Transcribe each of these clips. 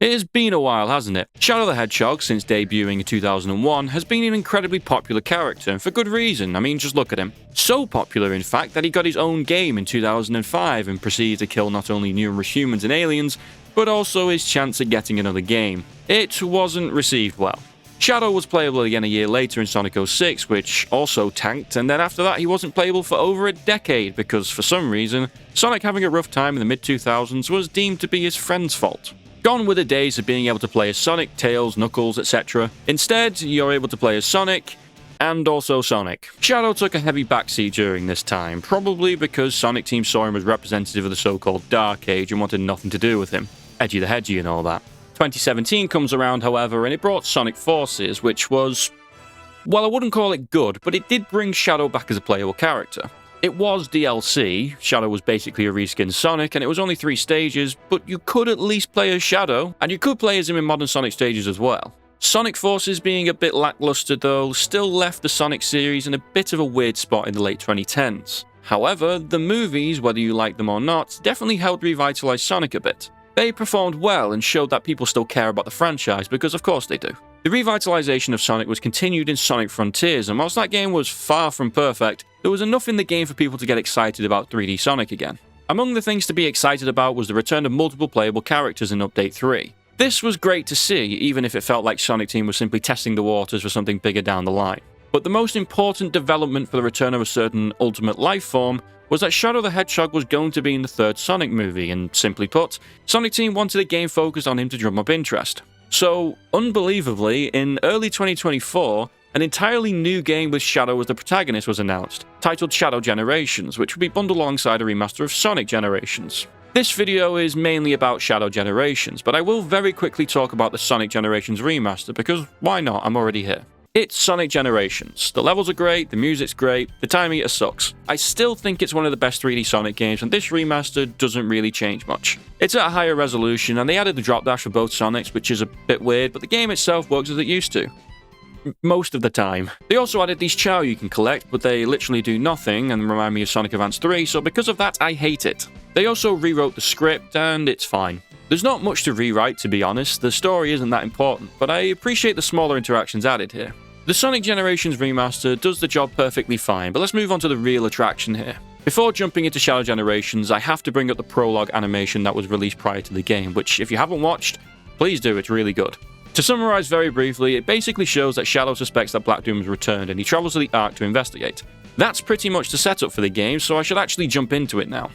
It has been a while, hasn't it? Shadow the Hedgehog, since debuting in 2001, has been an incredibly popular character, and for good reason. I mean, just look at him. So popular, in fact, that he got his own game in 2005 and proceeded to kill not only numerous humans and aliens, but also his chance at getting another game. It wasn't received well. Shadow was playable again a year later in Sonic 06, which also tanked, and then after that he wasn't playable for over a decade because, for some reason, Sonic having a rough time in the mid-2000s was deemed to be his friend's fault. Gone were the days of being able to play as Sonic, Tails, Knuckles, etc. Instead, you're able to play as Sonic, and also Sonic. Shadow took a heavy backseat during this time, probably because Sonic Team saw him as representative of the so-called Dark Age and wanted nothing to do with him. Edgy the Hedgy and all that. 2017 comes around, however, and it brought Sonic Forces, which was... well, I wouldn't call it good, but it did bring Shadow back as a playable character. It was DLC, Shadow was basically a reskinned Sonic, and it was only 3 stages, but you could at least play as Shadow, and you could play as him in modern Sonic stages as well. Sonic Forces being a bit lackluster though, still left the Sonic series in a bit of a weird spot in the late 2010s. However, the movies, whether you like them or not, definitely helped revitalise Sonic a bit. They performed well and showed that people still care about the franchise, because of course they do. The revitalization of Sonic was continued in Sonic Frontiers, and whilst that game was far from perfect, there was enough in the game for people to get excited about 3D Sonic again. Among the things to be excited about was the return of multiple playable characters in Update 3. This was great to see, even if it felt like Sonic Team was simply testing the waters for something bigger down the line. But the most important development for the return of a certain ultimate life form was that Shadow the Hedgehog was going to be in the 3rd Sonic movie, and simply put, Sonic Team wanted a game focused on him to drum up interest. So, unbelievably, in early 2024, an entirely new game with Shadow as the protagonist was announced, titled Shadow Generations, which would be bundled alongside a remaster of Sonic Generations. This video is mainly about Shadow Generations, but I will very quickly talk about the Sonic Generations remaster, because why not, I'm already here. It's Sonic Generations. The levels are great, the music's great, the time meter sucks. I still think it's one of the best 3D Sonic games, and this remaster doesn't really change much. It's at a higher resolution, and they added the drop dash for both Sonics, which is a bit weird, but the game itself works as it used to. Most of the time. They also added these Chow you can collect, but they literally do nothing and remind me of Sonic Advance 3, so because of that, I hate it. They also rewrote the script, and it's fine. There's not much to rewrite, to be honest, the story isn't that important, but I appreciate the smaller interactions added here. The Sonic Generations remaster does the job perfectly fine, but let's move on to the real attraction here. Before jumping into Shadow Generations, I have to bring up the prologue animation that was released prior to the game, which if you haven't watched, please do, it's really good. To summarise very briefly, it basically shows that Shadow suspects that Black Doom has returned and he travels to the Ark to investigate. That's pretty much the setup for the game, so I should actually jump into it now.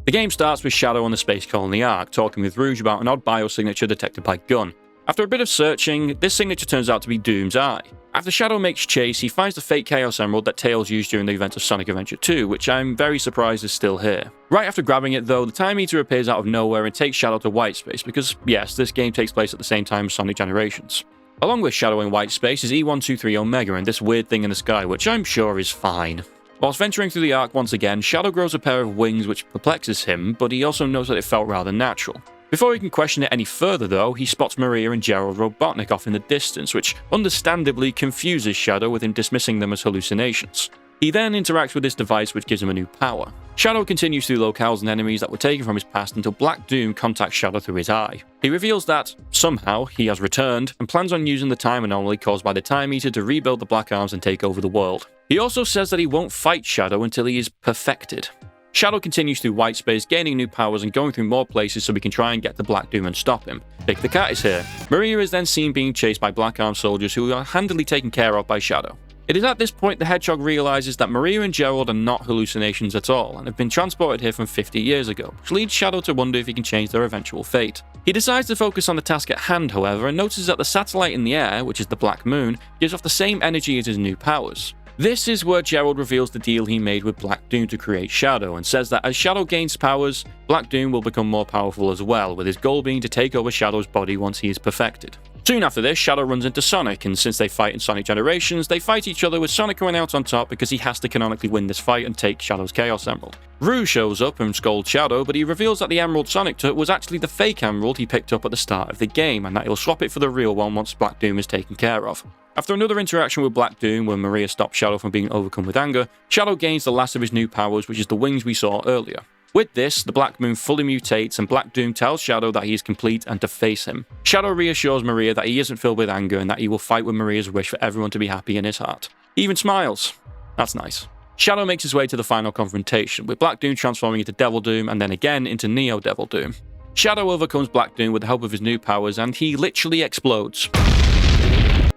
The game starts with Shadow on the space colony Ark, talking with Rouge about an odd biosignature detected by Gun. After a bit of searching, this signature turns out to be Doom's Eye. After Shadow makes chase, he finds the fake Chaos Emerald that Tails used during the events of Sonic Adventure 2, which I'm very surprised is still here. Right after grabbing it though, the time meter appears out of nowhere and takes Shadow to White Space, because yes, this game takes place at the same time as Sonic Generations. Along with Shadow in White Space is E123 Omega and this weird thing in the sky, which I'm sure is fine. Whilst venturing through the Ark once again, Shadow grows a pair of wings which perplexes him, but he also knows that it felt rather natural. Before he can question it any further though, he spots Maria and Gerald Robotnik off in the distance, which understandably confuses Shadow with him dismissing them as hallucinations. He then interacts with this device which gives him a new power. Shadow continues through locales and enemies that were taken from his past until Black Doom contacts Shadow through his eye. He reveals that, somehow, he has returned and plans on using the time anomaly caused by the time meter to rebuild the Black Arms and take over the world. He also says that he won't fight Shadow until he is perfected. Shadow continues through White Space, gaining new powers and going through more places so we can try and get to Black Doom and stop him. Vic the Cat is here. Maria is then seen being chased by Black Arm soldiers who are handily taken care of by Shadow. It is at this point the Hedgehog realizes that Maria and Gerald are not hallucinations at all and have been transported here from 50 years ago, which leads Shadow to wonder if he can change their eventual fate. He decides to focus on the task at hand, however, and notices that the satellite in the air, which is the Black Moon, gives off the same energy as his new powers. This is where Gerald reveals the deal he made with Black Doom to create Shadow, and says that as Shadow gains powers, Black Doom will become more powerful as well, with his goal being to take over Shadow's body once he is perfected. Soon after this, Shadow runs into Sonic, and since they fight in Sonic Generations, they fight each other with Sonic going out on top because he has to canonically win this fight and take Shadow's Chaos Emerald. Rouge shows up and scolds Shadow, but he reveals that the Emerald Sonic took was actually the fake Emerald he picked up at the start of the game, and that he'll swap it for the real one once Black Doom is taken care of. After another interaction with Black Doom, where Maria stops Shadow from being overcome with anger, Shadow gains the last of his new powers, which is the wings we saw earlier. With this, the Black Moon fully mutates and Black Doom tells Shadow that he is complete and to face him. Shadow reassures Maria that he isn't filled with anger and that he will fight with Maria's wish for everyone to be happy in his heart. He even smiles. That's nice. Shadow makes his way to the final confrontation, with Black Doom transforming into Devil Doom and then again into Neo Devil Doom. Shadow overcomes Black Doom with the help of his new powers and he literally explodes.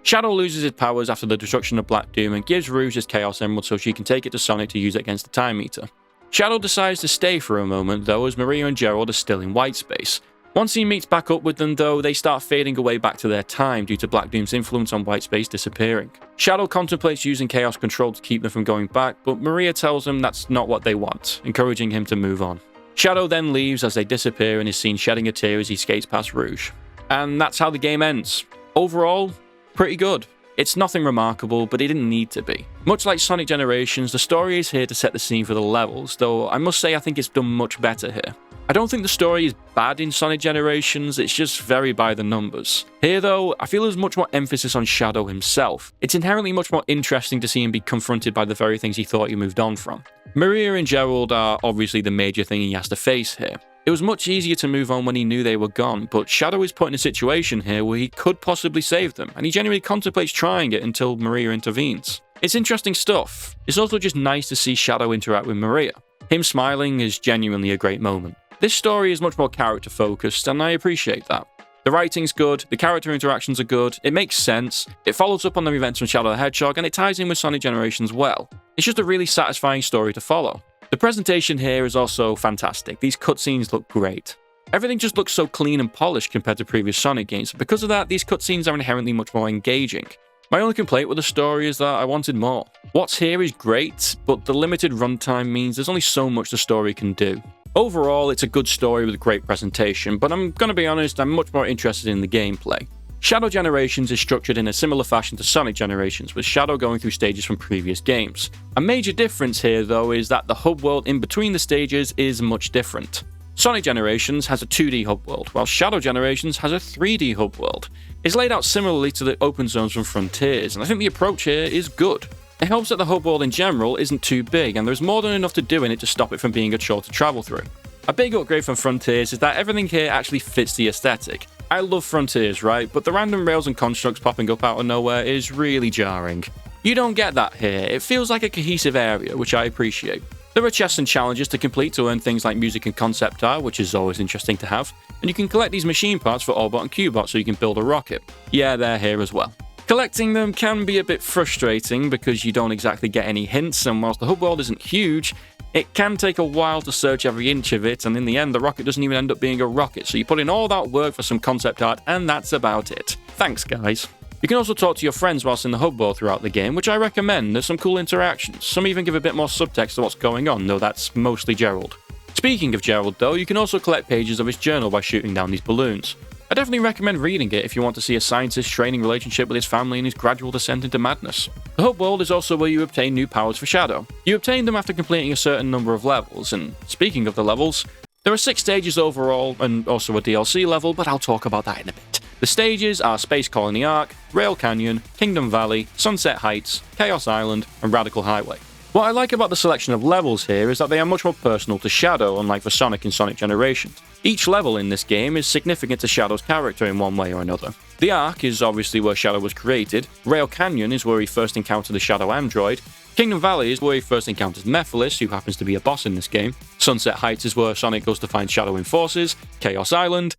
Shadow loses his powers after the destruction of Black Doom and gives Rouge his Chaos Emerald so she can take it to Sonic to use it against the Time Eater. Shadow decides to stay for a moment though, as Maria and Gerald are still in white space. Once he meets back up with them though, they start fading away back to their time due to Black Doom's influence on white space disappearing. Shadow contemplates using Chaos Control to keep them from going back, but Maria tells him that's not what they want, encouraging him to move on. Shadow then leaves as they disappear and is seen shedding a tear as he skates past Rouge. And that's how the game ends. Overall, pretty good. It's nothing remarkable, but it didn't need to be. Much like Sonic Generations, the story is here to set the scene for the levels, though I must say I think it's done much better here. I don't think the story is bad in Sonic Generations, it's just very by the numbers. Here though, I feel there's much more emphasis on Shadow himself. It's inherently much more interesting to see him be confronted by the very things he thought he moved on from. Maria and Gerald are obviously the major thing he has to face here. It was much easier to move on when he knew they were gone, but Shadow is put in a situation here where he could possibly save them, and he genuinely contemplates trying it until Maria intervenes. It's interesting stuff. It's also just nice to see Shadow interact with Maria. Him smiling is genuinely a great moment. This story is much more character focused, and I appreciate that. The writing's good, the character interactions are good, it makes sense, it follows up on the events from Shadow the Hedgehog, and it ties in with Sonic Generations well. It's just a really satisfying story to follow. The presentation here is also fantastic. These cutscenes look great. Everything just looks so clean and polished compared to previous Sonic games. Because of that, these cutscenes are inherently much more engaging. My only complaint with the story is that I wanted more. What's here is great, but the limited runtime means there's only so much the story can do. Overall, it's a good story with a great presentation, but I'm gonna be honest, I'm much more interested in the gameplay. Shadow Generations is structured in a similar fashion to Sonic Generations, with Shadow going through stages from previous games. A major difference here though is that the hub world in between the stages is much different. Sonic Generations has a 2D hub world, while Shadow Generations has a 3D hub world. It's laid out similarly to the open zones from Frontiers, and I think the approach here is good. It helps that the hub world in general isn't too big, and there's more than enough to do in it to stop it from being a chore to travel through. A big upgrade from Frontiers is that everything here actually fits the aesthetic. I love Frontiers, right, but the random rails and constructs popping up out of nowhere is really jarring. You don't get that here, it feels like a cohesive area, which I appreciate. There are chests and challenges to complete to earn things like music and concept art, which is always interesting to have, and you can collect these machine parts for Orbot and Cubot so you can build a rocket. Yeah, they're here as well. Collecting them can be a bit frustrating because you don't exactly get any hints, and whilst the hub world isn't huge, it can take a while to search every inch of it, and in the end the rocket doesn't even end up being a rocket, so you put in all that work for some concept art and that's about it. Thanks guys. You can also talk to your friends whilst in the hub world throughout the game, which I recommend. There's some cool interactions. Some even give a bit more subtext to what's going on, though that's mostly Gerald. Speaking of Gerald though, you can also collect pages of his journal by shooting down these balloons. I definitely recommend reading it if you want to see a scientist's training relationship with his family and his gradual descent into madness. The hub world is also where you obtain new powers for Shadow. You obtain them after completing a certain number of levels, and speaking of the levels, there are 6 stages overall and also a DLC level, but I'll talk about that in a bit. The stages are Space Colony Arc, Rail Canyon, Kingdom Valley, Sunset Heights, Chaos Island, and Radical Highway. What I like about the selection of levels here is that they are much more personal to Shadow, unlike for Sonic and Sonic Generations. Each level in this game is significant to Shadow's character in one way or another. The Arc is obviously where Shadow was created, Rail Canyon is where he first encountered the Shadow android, Kingdom Valley is where he first encounters Mephiles, who happens to be a boss in this game, Sunset Heights is where Sonic goes to find Shadow in Forces, Chaos Island,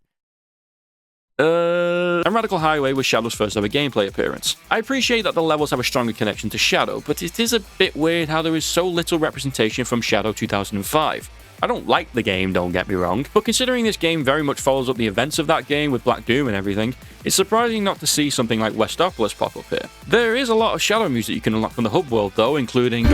and Radical Highway was Shadow's first ever gameplay appearance. I appreciate that the levels have a stronger connection to Shadow, but it is a bit weird how there is so little representation from Shadow 2005. I don't like the game, don't get me wrong, but considering this game very much follows up the events of that game with Black Doom and everything, it's surprising not to see something like Westopolis pop up here. There is a lot of Shadow music you can unlock from the hub world though, including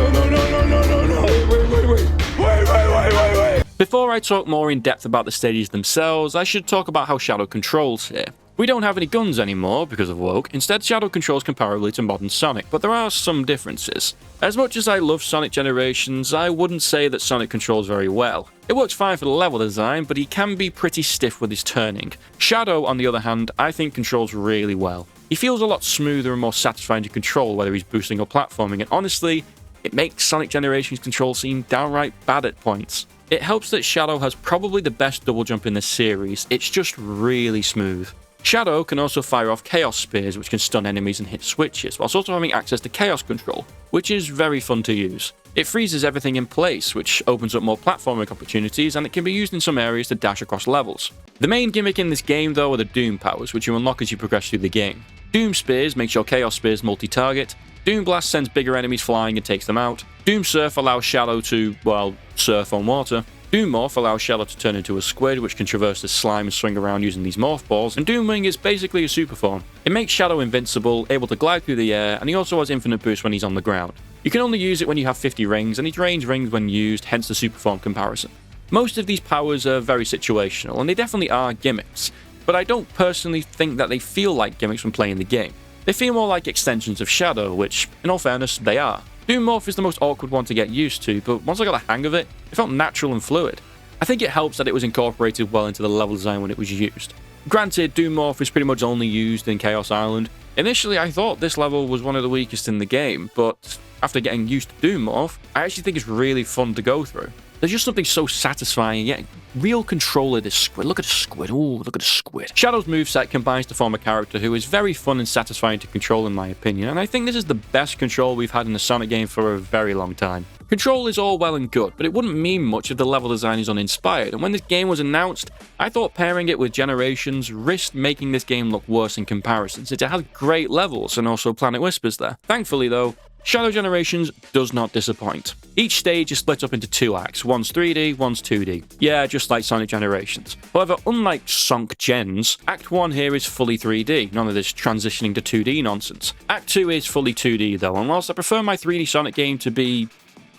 wait. Before I talk more in depth about the stages themselves, I should talk about how Shadow controls here. We don't have any guns anymore because of Woke, instead Shadow controls comparably to modern Sonic, but there are some differences. As much as I love Sonic Generations, I wouldn't say that Sonic controls very well. It works fine for the level design, but he can be pretty stiff with his turning. Shadow, on the other hand, I think controls really well. He feels a lot smoother and more satisfying to control whether he's boosting or platforming, and honestly, it makes Sonic Generations control seem downright bad at points. It helps that Shadow has probably the best double jump in the series, it's just really smooth. Shadow can also fire off Chaos Spears, which can stun enemies and hit switches, whilst also having access to Chaos Control, which is very fun to use. It freezes everything in place, which opens up more platforming opportunities, and it can be used in some areas to dash across levels. The main gimmick in this game though are the Doom powers, which you unlock as you progress through the game. Doom Spears makes your Chaos Spears multi-target, Doom Blast sends bigger enemies flying and takes them out, Doom Surf allows Shadow to, well, surf on water, Doom Morph allows Shadow to turn into a squid, which can traverse the slime and swing around using these morph balls, and Doom Wing is basically a super form. It makes Shadow invincible, able to glide through the air, and he also has infinite boost when he's on the ground. You can only use it when you have 50 rings, and he drains rings when used, hence the super form comparison. Most of these powers are very situational, and they definitely are gimmicks, but I don't personally think that they feel like gimmicks when playing the game. They feel more like extensions of Shadow, which, in all fairness, they are. Doom Morph is the most awkward one to get used to, but once I got the hang of it, it felt natural and fluid. I think it helps that it was incorporated well into the level design when it was used. Granted, Doom Morph is pretty much only used in Chaos Island. Initially, I thought this level was one of the weakest in the game, but after getting used to Doom Morph, I actually think it's really fun to go through. There's just something so satisfying, yet real control of this squid. Look at the squid. Ooh, look at the squid. Shadow's moveset combines to form a character who is very fun and satisfying to control in my opinion, and I think this is the best control we've had in a Sonic game for a very long time. Control is all well and good, but it wouldn't mean much if the level design is uninspired, and when this game was announced, I thought pairing it with Generations risked making this game look worse in comparison, since it has great levels and also Planet Whispers there. Thankfully though, Shadow Generations does not disappoint. Each stage is split up into 2 acts, one's 3D, one's 2D. Yeah, just like Sonic Generations. However, unlike Sonic Gens, Act 1 here is fully 3D, none of this transitioning to 2D nonsense. Act 2 is fully 2D though, and whilst I prefer my 3D Sonic game to be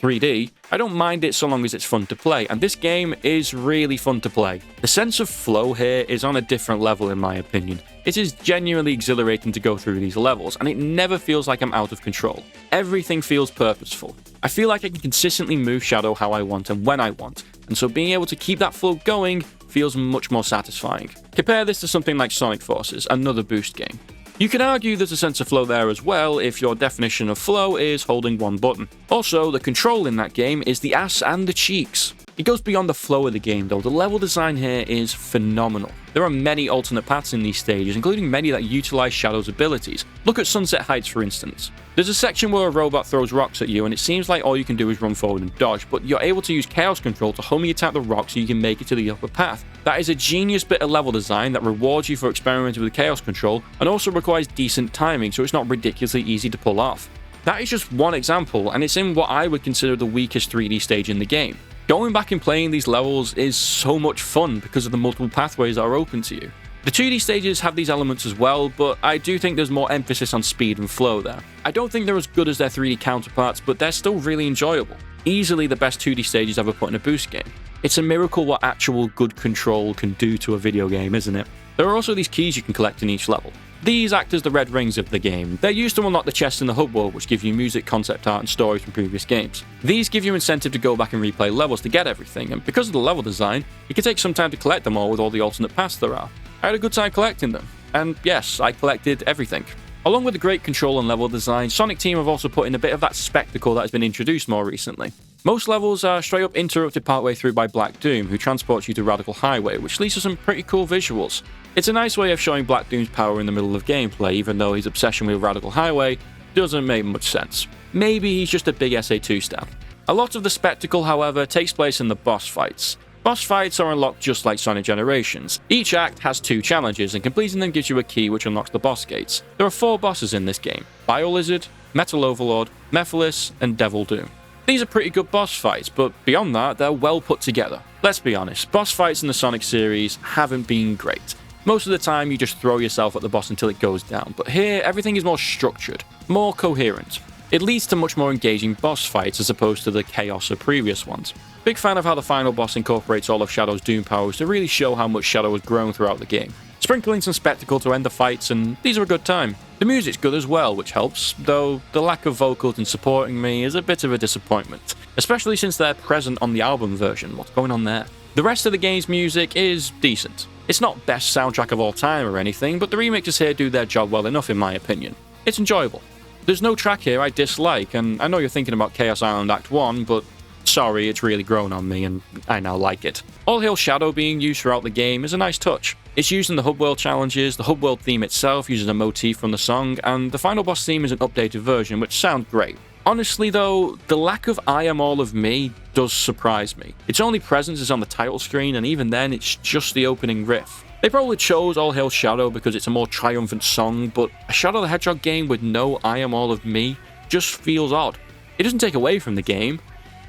3D, I don't mind it so long as it's fun to play, and this game is really fun to play. The sense of flow here is on a different level in my opinion. It is genuinely exhilarating to go through these levels, and it never feels like I'm out of control. Everything feels purposeful. I feel like I can consistently move Shadow how I want and when I want, and so being able to keep that flow going feels much more satisfying. Compare this to something like Sonic Forces, another boost game. You can argue there's a sense of flow there as well if your definition of flow is holding one button. Also, the control in that game is the ass and the cheeks. It goes beyond the flow of the game though, the level design here is phenomenal. There are many alternate paths in these stages, including many that utilize Shadow's abilities. Look at Sunset Heights for instance. There's a section where a robot throws rocks at you and it seems like all you can do is run forward and dodge, but you're able to use Chaos Control to homing attack the rock so you can make it to the upper path. That is a genius bit of level design that rewards you for experimenting with Chaos Control and also requires decent timing so it's not ridiculously easy to pull off. That is just one example, and it's in what I would consider the weakest 3D stage in the game. Going back and playing these levels is so much fun because of the multiple pathways that are open to you. The 2D stages have these elements as well, but I do think there's more emphasis on speed and flow there. I don't think they're as good as their 3D counterparts, but they're still really enjoyable. Easily the best 2D stages ever put in a boost game. It's a miracle what actual good control can do to a video game, isn't it? There are also these keys you can collect in each level. These act as the red rings of the game. They're used to unlock the chests in the hub world, which give you music, concept art, and stories from previous games. These give you incentive to go back and replay levels to get everything, and because of the level design, it can take some time to collect them all with all the alternate paths there are. I had a good time collecting them, and yes, I collected everything. Along with the great control and level design, Sonic Team have also put in a bit of that spectacle that has been introduced more recently. Most levels are straight up interrupted partway through by Black Doom, who transports you to Radical Highway, which leads to some pretty cool visuals. It's a nice way of showing Black Doom's power in the middle of gameplay, even though his obsession with Radical Highway doesn't make much sense. Maybe he's just a big SA2 stan. A lot of the spectacle, however, takes place in the boss fights. Boss fights are unlocked just like Sonic Generations. Each act has 2 challenges, and completing them gives you a key which unlocks the boss gates. There are 4 bosses in this game: Bio-Lizard, Metal Overlord, Mephiles, and Devil Doom. These are pretty good boss fights, but beyond that, they're well put together. Let's be honest, boss fights in the Sonic series haven't been great. Most of the time you just throw yourself at the boss until it goes down, but here everything is more structured, more coherent. It leads to much more engaging boss fights as opposed to the chaos of previous ones. Big fan of how the final boss incorporates all of Shadow's Doom powers to really show how much Shadow has grown throughout the game. Sprinkling some spectacle to end the fights, and these are a good time. The music's good as well, which helps, though the lack of vocals in supporting me is a bit of a disappointment, especially since they're present on the album version. What's going on there? The rest of the game's music is decent. It's not best soundtrack of all time or anything, but the remixes here do their job well enough in my opinion. It's enjoyable. There's no track here I dislike, and I know you're thinking about Chaos Island Act 1, but sorry, it's really grown on me and I now like it. All Hail Shadow being used throughout the game is a nice touch. It's used in the hub world challenges, the hub world theme itself uses a motif from the song, and the final boss theme is an updated version, which sounds great. Honestly though, the lack of I Am All of Me does surprise me. Its only presence is on the title screen, and even then it's just the opening riff. They probably chose All Hail Shadow because it's a more triumphant song, but a Shadow the Hedgehog game with no I Am All of Me just feels odd. It doesn't take away from the game,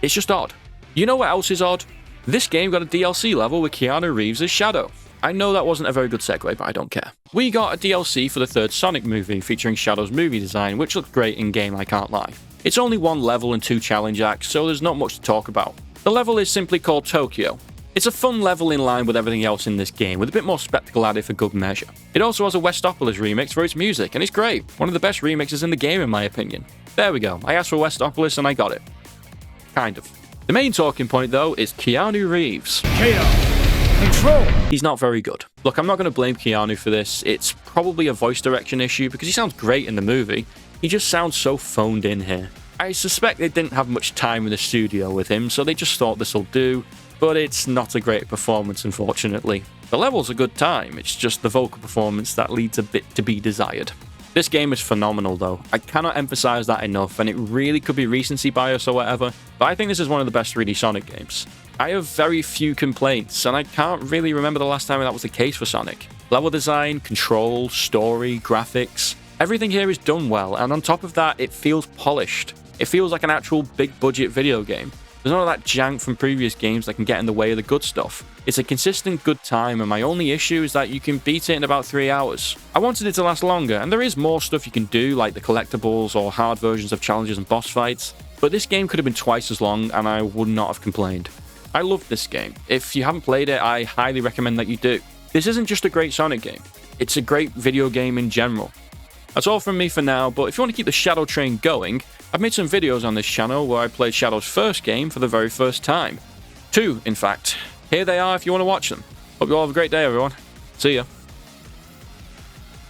it's just odd. You know what else is odd? This game got a DLC level with Keanu Reeves as Shadow. I know that wasn't a very good segue, but I don't care. We got a DLC for the third Sonic movie featuring Shadow's movie design, which looked great in-game, I can't lie. It's only one level and 2 challenge acts, so there's not much to talk about. The level is simply called Tokyo. It's a fun level in line with everything else in this game, with a bit more spectacle added for good measure. It also has a Westopolis remix for its music, and it's great. One of the best remixes in the game in my opinion. There we go, I asked for Westopolis and I got it. Kind of. The main talking point though is Keanu Reeves. Control! He's not very good. Look, I'm not going to blame Keanu for this. It's probably a voice direction issue because he sounds great in the movie. He just sounds so phoned in here. I suspect they didn't have much time in the studio with him, so they just thought this'll do, but it's not a great performance unfortunately. The level's a good time, it's just the vocal performance that leaves a bit to be desired. This game is phenomenal though, I cannot emphasize that enough, and it really could be recency bias or whatever, but I think this is one of the best 3D Sonic games. I have very few complaints, and I can't really remember the last time that was the case for Sonic. Level design, control, story, graphics, everything here is done well, and on top of that, it feels polished. It feels like an actual big budget video game. There's none of that jank from previous games that can get in the way of the good stuff. It's a consistent good time, and my only issue is that you can beat it in about 3 hours. I wanted it to last longer, and there is more stuff you can do, like the collectibles or hard versions of challenges and boss fights, but this game could have been twice as long, and I would not have complained. I loved this game. If you haven't played it, I highly recommend that you do. This isn't just a great Sonic game, it's a great video game in general. That's all from me for now, but if you want to keep the Shadow train going, I've made some videos on this channel where I played Shadow's first game for the very first time. 2, in fact. Here they are if you want to watch them. Hope you all have a great day, everyone. See ya.